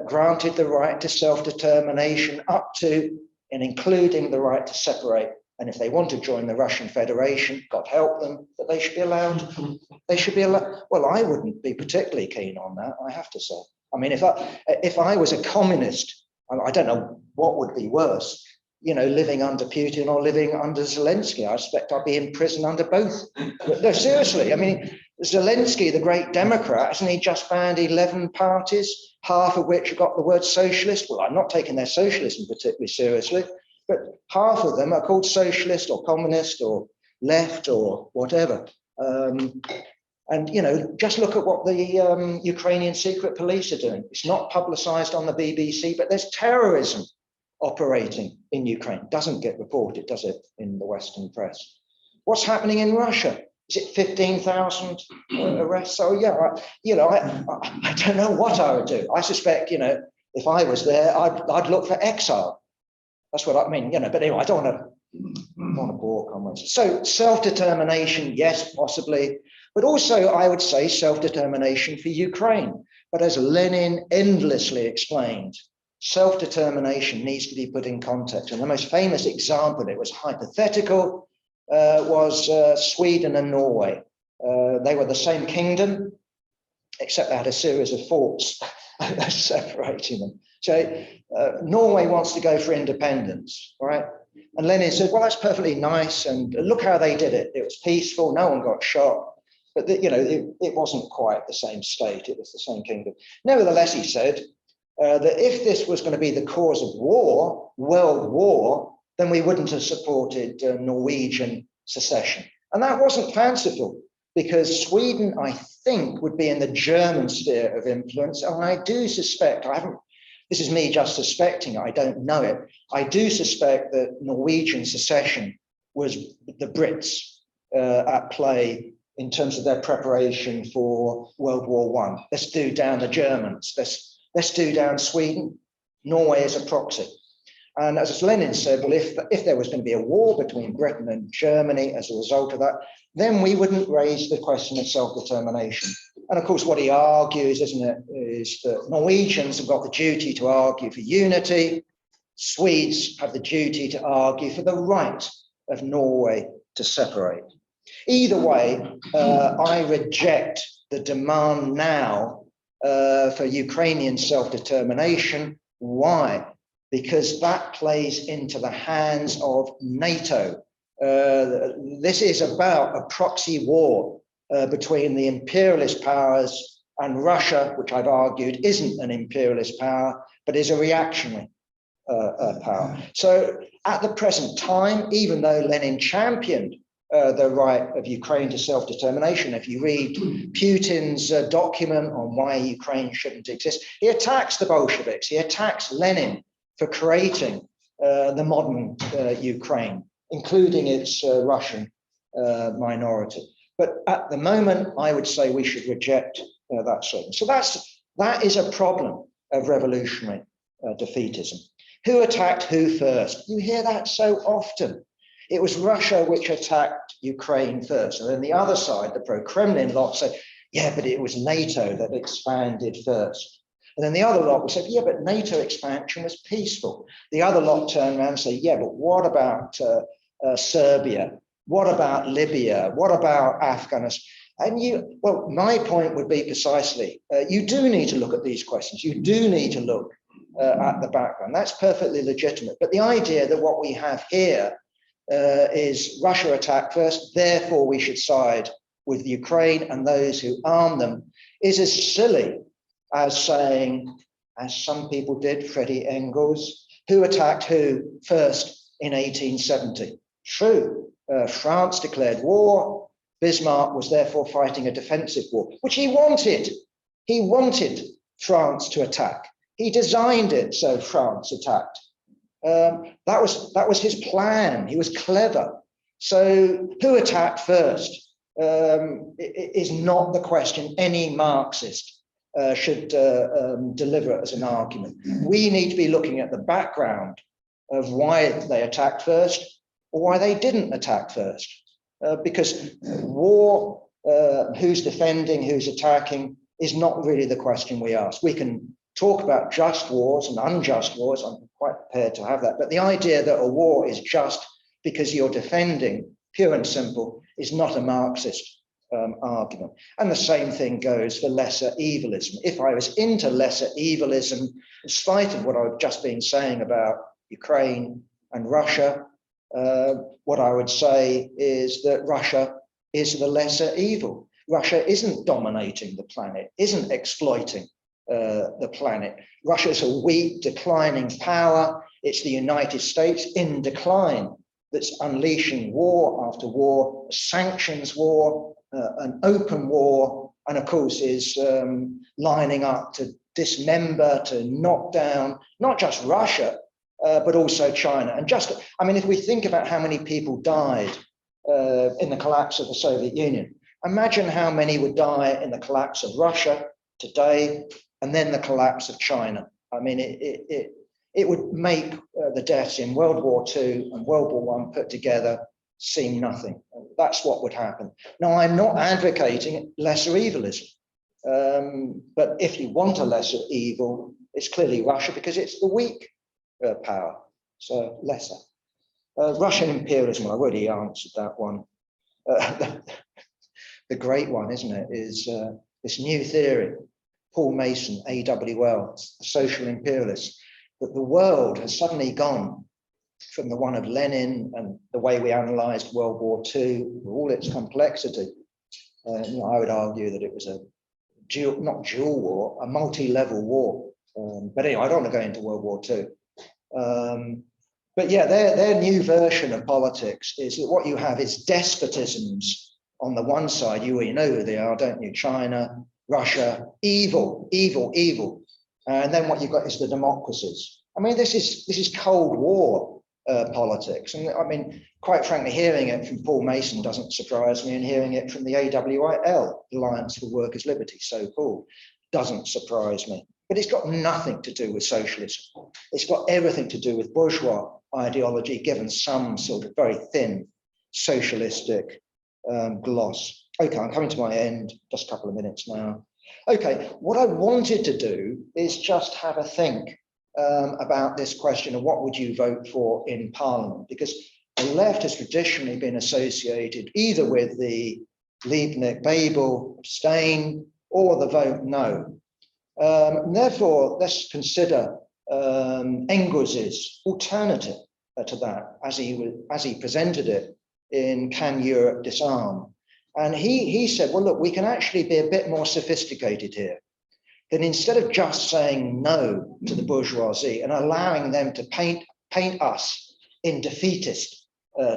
granted the right to self-determination up to and including the right to separate. And if they want to join the Russian Federation, God help them, but they should be allowed. They should be allowed. Well, I wouldn't be particularly keen on that, I have to say. I mean, if I was a communist, I don't know what would be worse, you know, living under Putin or living under Zelensky. I suspect I'd be in prison under both. No, seriously, I mean, Zelensky, the great Democrat, hasn't he just banned 11 parties, half of which have got the word socialist? Well, I'm not taking their socialism particularly seriously, but half of them are called socialist or communist or left or whatever. And, you know, just look at what the Ukrainian secret police are doing. It's not publicized on the BBC, but there's terrorism operating in Ukraine. Doesn't get reported, does it, in the Western press? What's happening in Russia? Is it 15,000 arrests? So yeah, I don't know what I would do. I suspect, you know, if I was there, I'd look for exile. That's what I mean, you know. But anyway, I don't want to bore comments. So self-determination, yes, possibly, but also I would say self-determination for Ukraine. But as Lenin endlessly explained, self-determination needs to be put in context. And the most famous example, it was hypothetical, was Sweden and Norway. They were the same kingdom, except they had a series of forts separating them. So Norway wants to go for independence, all right? And Lenin said, well, that's perfectly nice. And look how they did it. It was peaceful. No one got shot. But, you know, it wasn't quite the same state. It was the same kingdom. Nevertheless, he said that if this was going to be the cause of war, world war, then we wouldn't have supported Norwegian secession. And that wasn't fanciful, because Sweden, I think, would be in the German sphere of influence. And I do suspect, this is me just suspecting, I don't know it. I do suspect that Norwegian secession was the Brits at play in terms of their preparation for World War I. Let's do down the Germans. Let's do down Sweden. Norway is a proxy. And as Lenin said, well, if there was going to be a war between Britain and Germany as a result of that, then we wouldn't raise the question of self-determination. And of course, what he argues, isn't it, is that Norwegians have got the duty to argue for unity. Swedes have the duty to argue for the right of Norway to separate. Either way, I reject the demand now for Ukrainian self-determination. Why? Because that plays into the hands of NATO. This is about a proxy war between the imperialist powers and Russia, which I've argued isn't an imperialist power, but is a reactionary power. So at the present time, even though Lenin championed the right of Ukraine to self-determination, if you read Putin's document on why Ukraine shouldn't exist, he attacks the Bolsheviks, he attacks Lenin for creating the modern Ukraine, including its Russian minority. But at the moment, I would say we should reject that statement. So that is a problem of revolutionary defeatism. Who attacked who first? You hear that so often. it was Russia which attacked Ukraine first. And then the other side, the pro-Kremlin lot, said, yeah, but it was NATO that expanded first. And then the other lot said, yeah, but NATO expansion was peaceful. The other lot turned around and said, yeah, but what about Serbia? What about Libya? What about Afghanistan? And well, my point would be precisely, you do need to look at these questions. You do need to look at the background. That's perfectly legitimate. But the idea that what we have here is Russia attacked first, therefore we should side with Ukraine and those who arm them, is as silly as saying, as some people did, Freddie Engels, who attacked who first in 1870. True, France declared war. Bismarck was therefore fighting a defensive war, which he wanted. He wanted France to attack. He designed it so France attacked. That was his plan. He was clever. So who attacked first is not the question any Marxist should deliver as an argument. We need to be looking at the background of why they attacked first or why they didn't attack first. Because war, who's defending, who's attacking, is not really the question we ask. We can talk about just wars and unjust wars. I'm quite prepared to have that. But the idea that a war is just because you're defending, pure and simple, is not a Marxist argument. And the same thing goes for lesser evilism. If I was into lesser evilism, in spite of what I've just been saying about Ukraine and Russia, what I would say is that Russia is the lesser evil. Russia isn't dominating the planet, isn't exploiting the planet. Russia is a weak, declining power. It's the United States in decline that's unleashing war after war, sanctions war, an open war, and of course is lining up to dismember, to knock down, not just Russia, but also China. And just, I mean, if we think about how many people died in the collapse of the Soviet Union, imagine how many would die in the collapse of Russia today, and then the collapse of China. I mean, it would make the deaths in World War II and World War I put together seem nothing. That's what would happen. Now, I'm not advocating lesser evilism, but if you want a lesser evil, it's clearly Russia because it's the weak power, so lesser. Russian imperialism, I already answered that one. The great one, isn't it, is this new theory, Paul Mason, AWL, social imperialist, that the world has suddenly gone from the one of Lenin and the way we analysed World War II, with all its complexity. You know, I would argue that it was a not dual war, a multi-level war. But anyway, I don't want to go into World War II. But yeah, their new version of politics is that what you have is despotisms on the one side. You already know who they are, don't you? China, Russia, evil, evil, evil. And then what you've got is the democracies. I mean, this is Cold War politics. And I mean, quite frankly, hearing it from Paul Mason doesn't surprise me, and hearing it from the AWL, Alliance for Workers' Liberty, so-called, doesn't surprise me. But it's got nothing to do with socialism. It's got everything to do with bourgeois ideology, given some sort of very thin socialistic gloss. Okay, I'm coming to my end, just a couple of minutes now. Okay, what I wanted to do is just have a think about this question of what would you vote for in Parliament, because the left has traditionally been associated either with the Liebknecht-Babel abstain or the vote no. Therefore, let's consider Engels's alternative to that as he presented it in Can Europe Disarm? And he said, well, look, we can actually be a bit more sophisticated here. That instead of just saying no to the bourgeoisie and allowing them to paint us in defeatist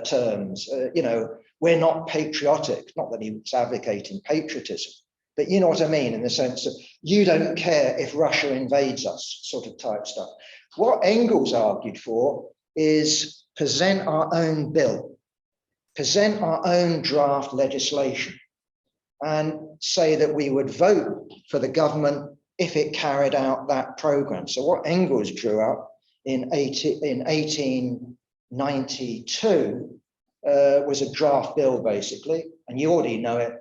terms, you know, we're not patriotic, not that he was advocating patriotism, but you know what I mean, in the sense of you don't care if Russia invades us, sort of type stuff. What Engels argued for is present our own bill, present our own draft legislation, and say that we would vote for the government if it carried out that program. So what Engels drew up in 1892 was a draft bill, basically, and you already know it.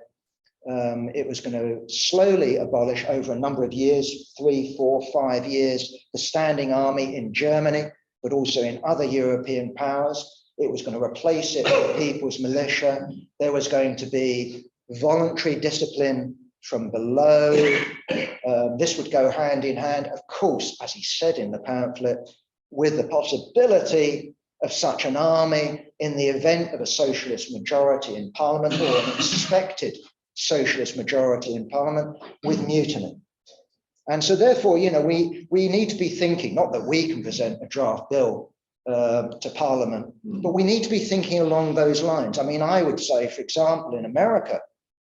It was going to slowly abolish over a number of years, 3, 4, 5 years, the standing army in Germany, but also in other European powers. It was going to replace it with the people's militia. There was going to be voluntary discipline from below. This would go hand in hand, of course, as he said in the pamphlet, with the possibility of such an army in the event of a socialist majority in parliament, or an expected socialist majority in parliament, with mutiny. And so therefore, you know, we need to be thinking, not that we can present a draft bill to parliament, but we need to be thinking along those lines. I mean, I would say, for example, in America,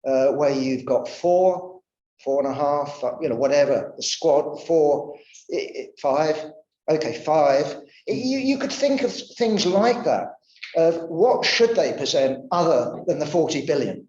where you've got 4, 4.5, you know, whatever, the squad, 4, 5, okay, 5. You could think of things like that. What should they present other than the 40 billion?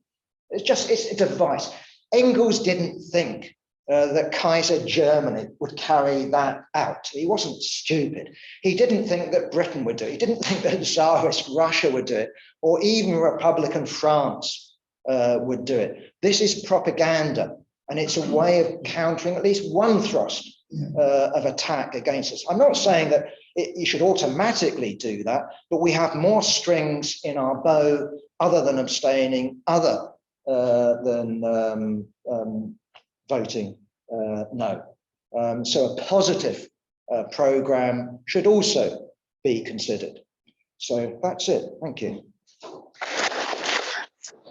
It's a device. Engels didn't think that Kaiser Germany would carry that out. He wasn't stupid. He didn't think that Britain would do it. He didn't think that Tsarist Russia would do it, or even Republican France would do it. This is propaganda, and it's a way of countering at least one thrust of attack against us. I'm not saying that you should automatically do that, but we have more strings in our bow other than abstaining, other than voting no. So a positive program should also be considered. So that's it. Thank you.